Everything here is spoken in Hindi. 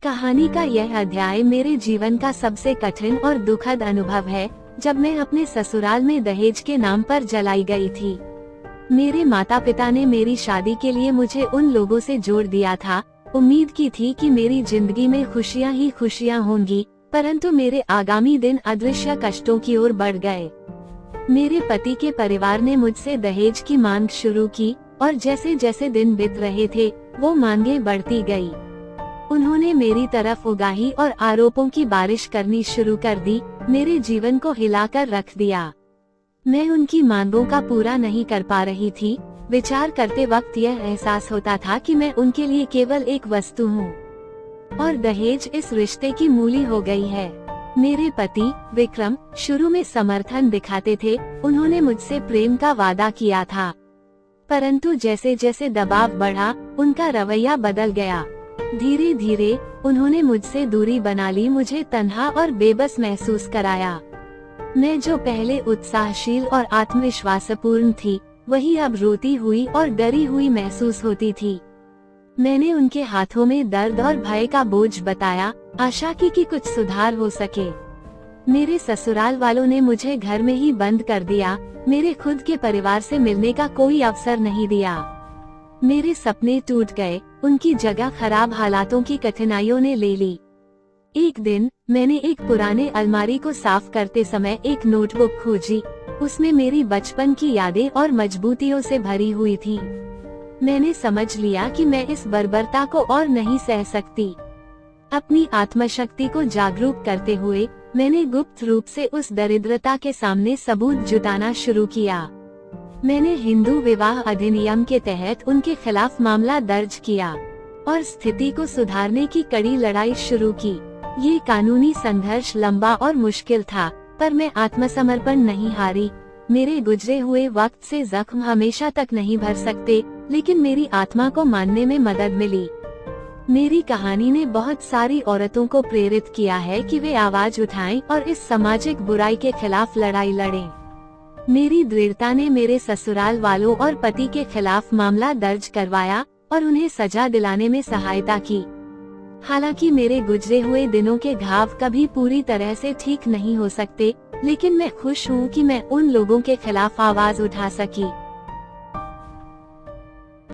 कहानी का यह अध्याय मेरे जीवन का सबसे कठिन और दुखद अनुभव है, जब मैं अपने ससुराल में दहेज के नाम पर जलाई गई थी। मेरे माता पिता ने मेरी शादी के लिए मुझे उन लोगों से जोड़ दिया था। उम्मीद की थी कि मेरी जिंदगी में खुशियां ही खुशियां होंगी, परंतु मेरे आगामी दिन अदृश्य कष्टों की ओर बढ़ गए। मेरे पति के परिवार ने मुझसे दहेज की मांग शुरू की और जैसे जैसे दिन बीत रहे थे, वो मांगे बढ़ती गई। उन्होंने मेरी तरफ उगाही और आरोपों की बारिश करनी शुरू कर दी, मेरे जीवन को हिलाकर रख दिया। मैं उनकी मांगों का पूरा नहीं कर पा रही थी। विचार करते वक्त यह एहसास होता था कि मैं उनके लिए केवल एक वस्तु हूँ और दहेज इस रिश्ते की मूली हो गई है। मेरे पति विक्रम शुरू में समर्थन दिखाते थे। उन्होंने मुझसे प्रेम का वादा किया था, परंतु जैसे जैसे दबाव बढ़ा, उनका रवैया बदल गया। धीरे धीरे उन्होंने मुझसे दूरी बना ली, मुझे तन्हा और बेबस महसूस कराया। मैं जो पहले उत्साहशील और आत्मविश्वासपूर्ण थी, वही अब रोती हुई और डरी हुई महसूस होती थी। मैंने उनके हाथों में दर्द और भय का बोझ बताया, आशा की कि कुछ सुधार हो सके। मेरे ससुराल वालों ने मुझे घर में ही बंद कर दिया। मेरे खुद के परिवार से मिलने का कोई अवसर नहीं दिया। मेरे सपने टूट गए, उनकी जगह खराब हालातों की कठिनाइयों ने ले ली। एक दिन मैंने एक पुराने अलमारी को साफ करते समय एक नोटबुक खोजी। उसमें मेरी बचपन की यादें और मजबूतियों से भरी हुई थी। मैंने समझ लिया कि मैं इस बर्बरता को और नहीं सह सकती। अपनी आत्मशक्ति को जागरूक करते हुए मैंने गुप्त रूप से उस दरिद्रता के सामने सबूत जुटाना शुरू किया। मैंने हिंदू विवाह अधिनियम के तहत उनके खिलाफ मामला दर्ज किया और स्थिति को सुधारने की कड़ी लड़ाई शुरू की। ये कानूनी संघर्ष लंबा और मुश्किल था, पर मैं आत्मसमर्पण नहीं हारी। मेरे गुजरे हुए वक्त से जख्म हमेशा तक नहीं भर सकते, लेकिन मेरी आत्मा को मानने में मदद मिली। मेरी कहानी ने बहुत सारी औरतों को प्रेरित किया है कि वे आवाज उठाएं और इस सामाजिक बुराई के खिलाफ लड़ाई लड़ें। मेरी दृढ़ता ने मेरे ससुराल वालों और पति के खिलाफ मामला दर्ज करवाया और उन्हें सजा दिलाने में सहायता की। हालांकि मेरे गुजरे हुए दिनों के घाव कभी पूरी तरह से ठीक नहीं हो सकते, लेकिन मैं खुश हूँ कि मैं उन लोगों के खिलाफ आवाज उठा सकी।